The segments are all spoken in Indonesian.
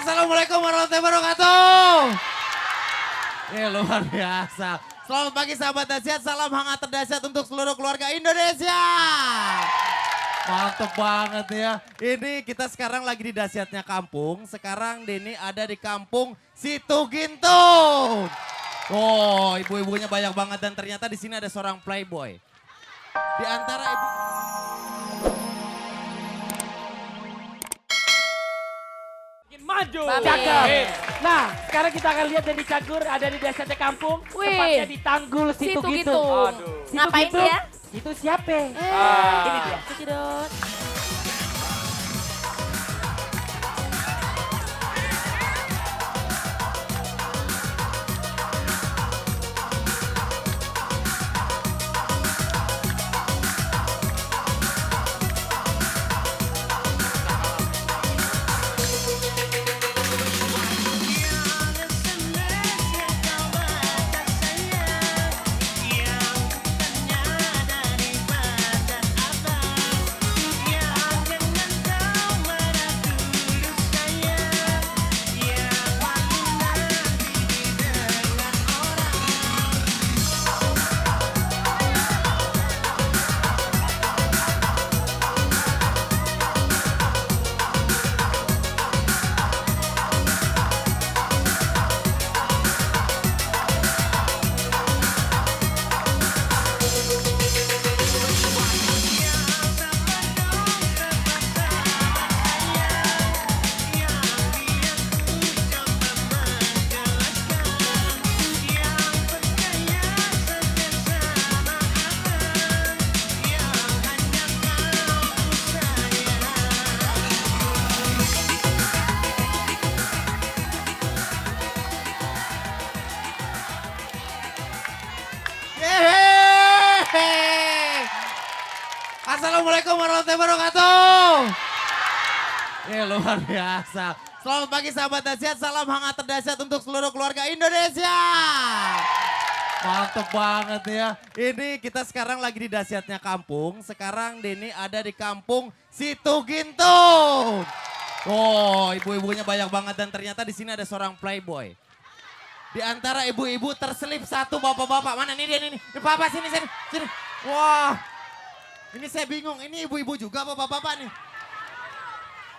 Assalamualaikum warahmatullahi wabarakatuh. Luar biasa. Selamat pagi sahabat dahsyat, salam hangat terdahsyat untuk seluruh keluarga Indonesia. Mantap banget ya. Ini kita sekarang lagi di dahsyatnya kampung. Sekarang Denny ada di kampung Situgintung. Oh, ibu-ibunya banyak banget dan ternyata di sini ada seorang playboy. Di antara ibu... Maju. Cakep. Nah, sekarang kita akan lihat Denny Cagur ada di dahsyatnya kampung. Wih. Tepatnya di Tanggul Situgintung. Aduh. Ngapain dia? Itu siapa? Ini dia. Cekidot. Assalamualaikum warahmatullahi wabarakatuh. Luar biasa. Selamat pagi sahabat dahsyat, salam hangat terdahsyat untuk seluruh keluarga Indonesia. Mantap banget ya. Ini kita sekarang lagi di dahsyatnya kampung. Sekarang Denny ada di kampung Situgintung. Oh, ibu-ibunya banyak banget dan ternyata di sini ada seorang playboy. Di antara ibu-ibu terselip satu bapak-bapak. Mana nih dia nih? Bapak sini. Wah. Ini saya bingung, ini ibu-ibu juga apa bapak-bapak nih?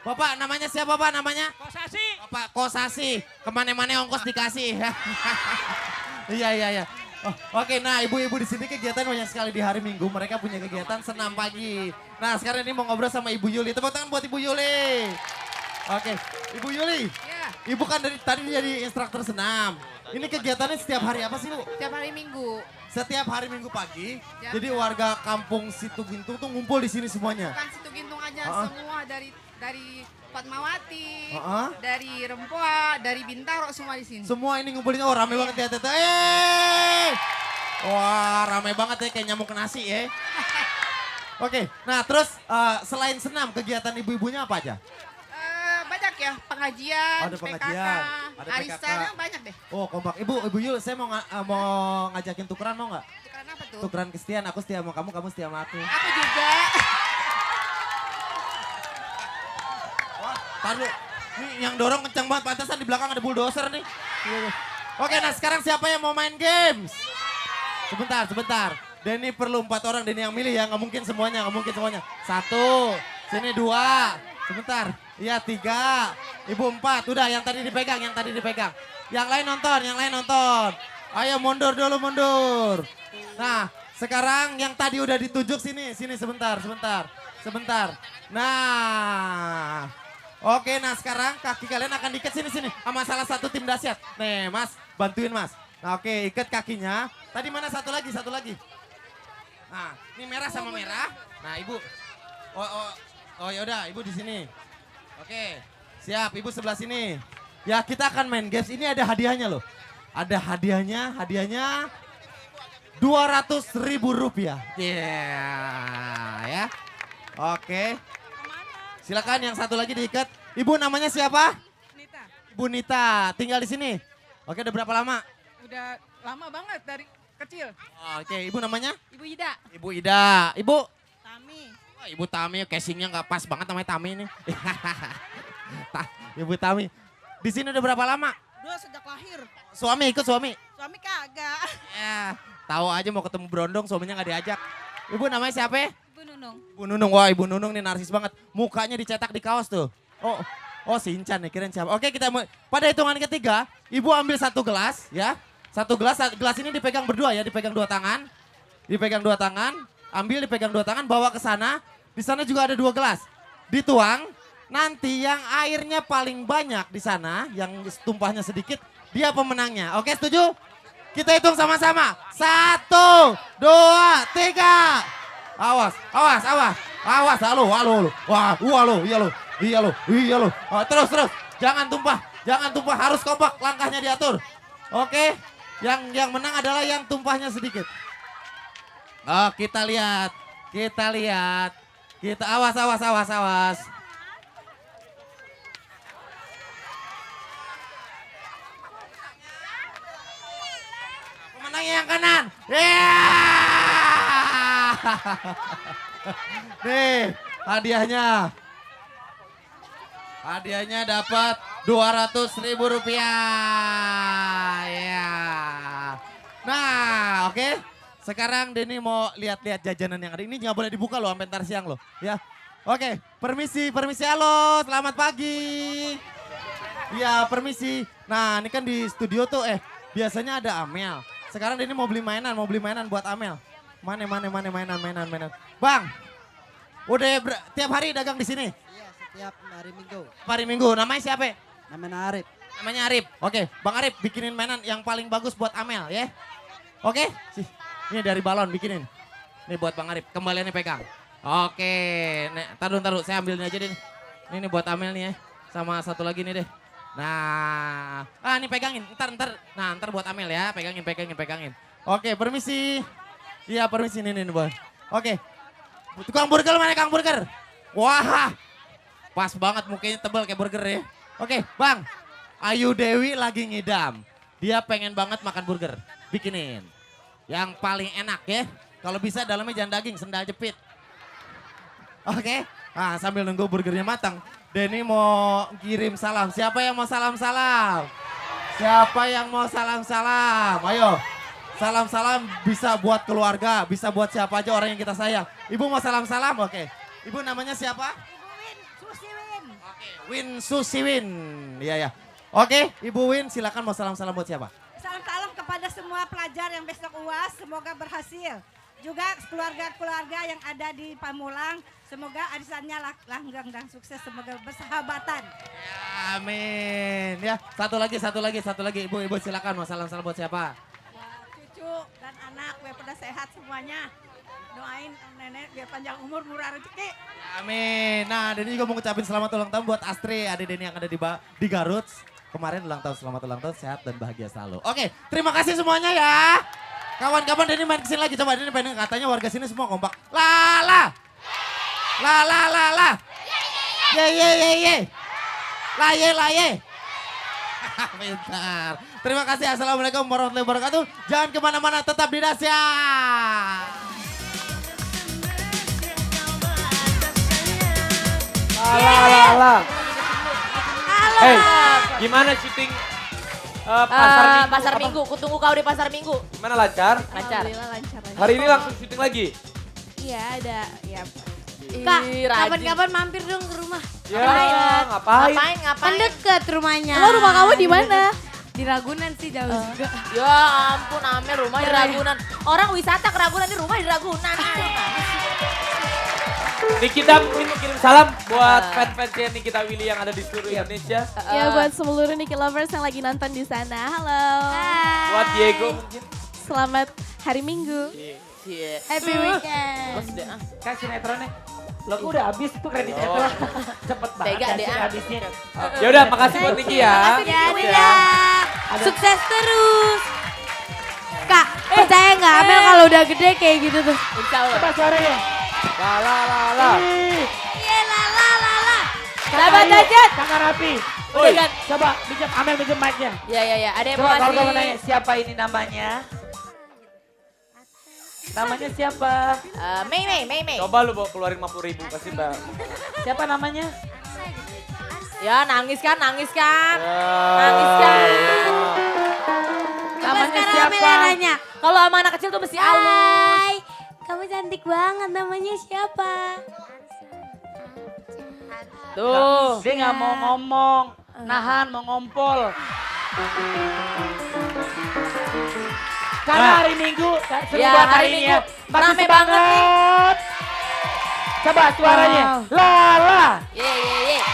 Bapak namanya siapa Pak namanya? Kosasi. Bapak Kosasi, kemana-mana ongkos dikasih. Iya. Oh, oke, nah ibu-ibu di sini kegiatan banyak sekali di hari Minggu. Mereka punya kegiatan senam pagi. Nah sekarang ini mau ngobrol sama Ibu Yuli. Tepuk tangan buat Ibu Yuli. Oke, Ibu Yuli. Ya, Ibu kan dari tadi jadi instruktur senam. Ini kegiatannya setiap hari apa sih Bu? tiap hari Minggu. Setiap hari Minggu pagi, Ya. jadi warga kampung Situgintung tuh ngumpul di sini semuanya. Bukan Situgintung aja, Ah. semua dari Fatmawati, Ah. dari Rempoa, dari Bintaro semua di sini. Semua ini ngumpulin, oh rame banget ya Tete. Wah rame banget ya kayak nyamuk nasi ya. Oke, nah terus selain senam, kegiatan ibu-ibunya apa aja? Banyak ya, pengajian, Ada pengajian, ada PKK. arisannya banyak deh. Oh kompak. Ibu Yul, saya mau ngajakin tukeran mau nggak? Tukeran apa tuh? Tukeran kesetiaan, aku setia sama kamu setia sama aku. Aku juga. Wah, taruh. Ini yang dorong kencang banget, pantesan di belakang ada bulldozer nih. Oke, nah sekarang siapa yang mau main games? Sebentar. Denny perlu 4 orang, Denny yang milih ya, nggak mungkin semuanya. 1, sini 2, sebentar. Iya 3, Ibu 4, udah yang tadi dipegang. Yang lain nonton. Ayo mundur dulu. Nah, sekarang yang tadi udah ditunjuk sini sebentar. Nah, oke, nah sekarang kaki kalian akan diikat sini sama salah satu tim dahsyat. Nih, Mas, bantuin Mas. Nah, oke, ikat kakinya. Tadi mana satu lagi? Nah, ini merah sama merah. Nah, Ibu. Oh yaudah, Ibu di sini. Oke, siap. Ibu sebelah sini. Ya, kita akan main games. Ini ada hadiahnya loh. Ada hadiahnya 200.000 rupiah. Ya. Oke. Silakan yang satu lagi diikat. Ibu namanya siapa? Nita, Ibu Nita, tinggal di sini. Oke, udah berapa lama? udah lama banget dari kecil. Oke, Ibu namanya? Ibu Ida, Ibu Ida. Ibu? Tami, Oh, Ibu Tami, casingnya nggak pas banget namanya Tami nih. Ibu Tami. Di sini udah berapa lama? 2 sejak lahir. Suami ikut suami? Suami kagak. Ya, tahu aja mau ketemu berondong suaminya nggak diajak. Ibu namanya siapa ya? Ibu Nunung. Ibu Nunung, wah Ibu Nunung nih narsis banget. Mukanya dicetak di kaos tuh. Oh Sinchan nih, kirain siapa. Oke kita pada hitungan ketiga, Ibu ambil 1 gelas ya. 1 gelas ini dipegang berdua ya, dipegang 2 tangan. Dipegang 2 tangan, ambil dipegang 2 tangan, bawa ke sana. Di sana juga ada 2 gelas. Dituang, nanti yang airnya paling banyak di sana, yang tumpahnya sedikit, dia pemenangnya. Oke setuju? Kita hitung sama-sama. 1, 2, 3. Awas. Halo. Wah, iya lo. Oh, terus. Jangan tumpah. Harus kompak. Langkahnya diatur. Oke. Yang menang adalah yang tumpahnya sedikit. Oh, kita lihat. Kita awas. Pemenangnya yang kanan. Nih, hadiahnya dapat 200.000 rupiah. Ya. Nah, oke. Sekarang Denny mau lihat-lihat jajanan yang ada. Ini nggak boleh dibuka loh sampai ntar siang loh. Ya. Oke, permisi. Halo, selamat pagi. Ya, permisi. Nah, ini kan di studio tuh biasanya ada Amel. Sekarang Denny mau beli mainan buat Amel. Mana mainan. Bang, udah tiap hari dagang di sini? Iya, setiap hari Minggu. Hari Minggu, namanya siapa? Namanya Arif. Oke, Bang Arif bikinin mainan yang paling bagus buat Amel ya. Oke, ini dari balon bikinin. Ini buat Bang Arif, kembaliannya pegang. Oke, taruh, saya ambilin aja deh. Ini buat Amel nih ya, sama satu lagi nih deh. Nah, ini pegangin, ntar buat Amel ya, pegangin. Oke, permisi. Iya, permisi nih boy. Oke, tukang burger mana Kang Burger? Wah, pas banget mukanya tebal kayak burger ya. Oke, Bang, Ayu Dewi lagi ngidam. Dia pengen banget makan burger, bikinin. Yang paling enak ya, kalau bisa dalamnya jangan daging, sendal jepit. Oke, nah sambil nunggu burgernya matang, Denny mau kirim salam. Siapa yang mau salam-salam? Ayo. Salam-salam bisa buat keluarga, bisa buat siapa aja orang yang kita sayang. Ibu mau salam-salam? Oke. Ibu namanya siapa? Ibu Susiwin. Oke, Win Susiwin. Iya. Oke, Ibu Win silakan mau salam-salam buat siapa? Salam kepada semua pelajar yang besok UAS, semoga berhasil. Juga keluarga-keluarga yang ada di Pamulang, semoga arisannya langgeng dan sukses, semoga bersahabatan. Ya, amin. Ya, satu lagi. Ibu silakan mau salam-salam buat siapa? Cucu dan anak biar pada sehat semuanya. Doain nenek biar panjang umur, murah rezeki. Amin. Nah, Denny juga mau ngucapin selamat ulang tahun buat Astri, adik Denny yang ada di Garut. Kemarin ulang tahun, selamat ulang tahun, sehat dan bahagia selalu. Oke, terima kasih semuanya ya. Kawan-kawan Denny main kesini lagi, coba Denny pengen katanya warga sini semua kompak. La. Ye. La. Pintar. Terima kasih. Assalamualaikum warahmatullahi wabarakatuh. Jangan kemana-mana, tetap di Dahsyat. Halo. Hey, gimana syuting Pasar Minggu? Kutunggu kau di Pasar Minggu. Gimana lancar? Lancar. Alhamdulillah lancar aja. Hari ini langsung syuting lagi? Iya ada, ya. Kak, Kapan-kapan mampir dong ke rumah. Ya, ngapain? Kan deket rumahnya. Lo rumah kamu di mana? Di Ragunan sih jauh juga. Ya ampun, Amel rumah di Ragunan. Orang wisata ke Ragunan, ini rumah di Ragunan. Nikita mungkin mau kirim salam buat fans-fansnya Nikita Willy yang ada di seluruh Indonesia. Ya buat seluruh Niki lovers yang lagi nonton di sana. Halo. Buat Diego mungkin. Selamat hari Minggu. Happy weekend. Kan sinetronnya. Lo udah habis tuh kredit sinetron. Cepet banget Tega kan deh, sih ah. habisnya. Ya udah, makasih buat Niki ya. Sukses terus. Kak, percaya nggak Amel kalau udah gede kayak gitu tuh? Insya Allah. Coba suaranya. La. Iya la. Sahabat Dahsyat. Kakak Rapi. Oi. Coba Amel minjem mic-nya. Ya. Ada yang Coba mau kalau kamu ngasih. nanya siapa ini namanya? Namanya siapa? Mei. Coba lu bawa keluarin 50.000 kasih Mbak. Siapa namanya? Ya nangis kan, nangis kan. Ya. Nangis kan. Namanya Sekarang siapa? Amelia nanya. Kalau sama anak kecil tuh mesti halus. Hai, kamu cantik banget. Namanya siapa? Tuh. Dia nggak mau ngomong, nahan mau ngompol. Karena hari Minggu, seru Ya, banget hari hari ini ya. Minggu. Bagus Rame banget nih. banget. Coba suaranya. Lala. Ye.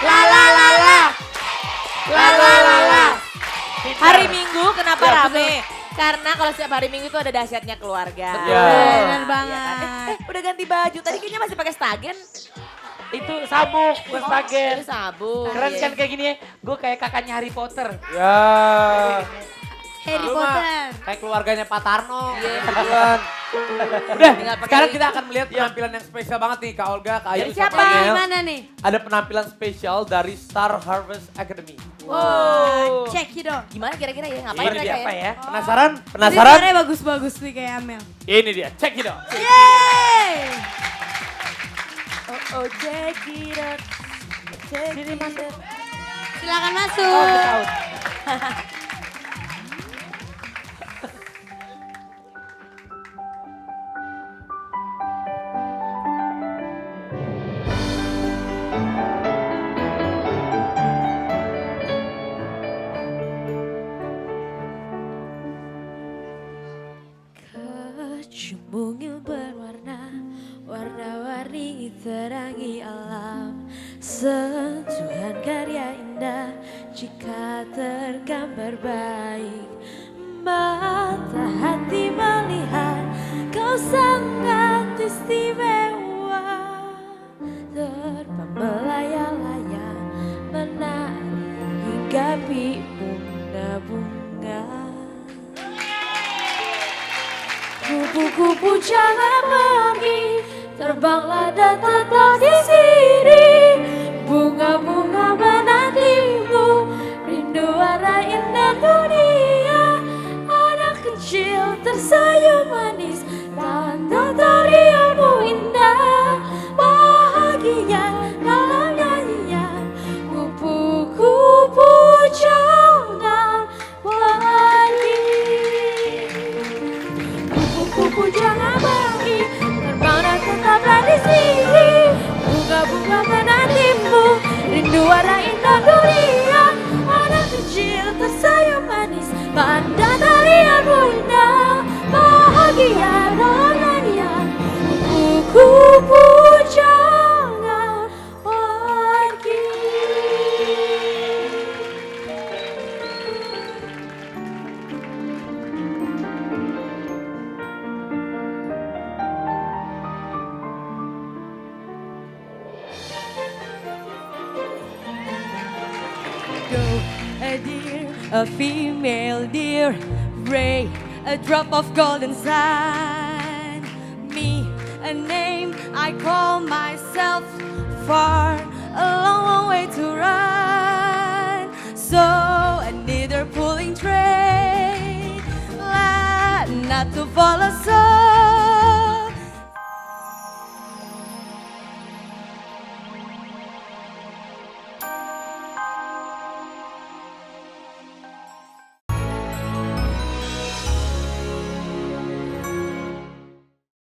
La la la la. La la la la. Hari Minggu kenapa Ya, rame? Karena kalau setiap hari Minggu itu ada dahsyatnya keluarga. Ya. Bener Iya banget. kan? Udah ganti baju. Tadi kayaknya masih pakai stagen. Itu sabuk, bukan stagen. Itu sabun. Keren Iya. kan kayak gini ya. Gue kayak kakaknya Harry Potter. Ya. Harry Lu mah Potter. kayak keluarganya Pak Tarno. Iya. Kebetulan. Udah, Sekarang kita akan melihat penampilan yang spesial banget nih Kak Olga, Kak Ayu, Dari siapa? sama Daniel. Gimana nih? Ada penampilan spesial dari Star Harvest Academy. Wow, check it out. Gimana kira-kira ya? Ngapain Ini mereka dia ya? Apa ya? Penasaran? Ini Penasaran? suaranya bagus-bagus nih kayak Amel. Ini dia, check it out. Yeay! Oh, check it out. Check it out. Silakan Oh, masuk. tahu. Kecum mungil berwarna, warna-warni terangi alam. Sentuhan karya indah jika tergambar baik. Mata hati melihat kau sangat istimewa. Terbang melayang-layang menari hingga bunga-bunga. Kupu-kupu jangan pergi, terbanglah dan tetap di sini. Bunga-bunga menantimu, rindu warna indah dunia. Anak kecil tersenyum manis, tanda tarianmu indah. Bahagia dalam nyanyian, kupu-kupu jangan pergi. Kupu-kupu jangan pergi, terbang dan tetaplah di sini. Bunga-bunga menantimu, rindu warna indah dunia. Anak kecil tersenyum manis, tanda tarianmu indah. Bahagia dalam nyanyian, kupu-kupu jangan pergi. Go, a deer, a female deer, ray, a drop of golden sun. Me, a name I call myself, far, a long, long way to run. So, a neither pulling train, glad not to follow so.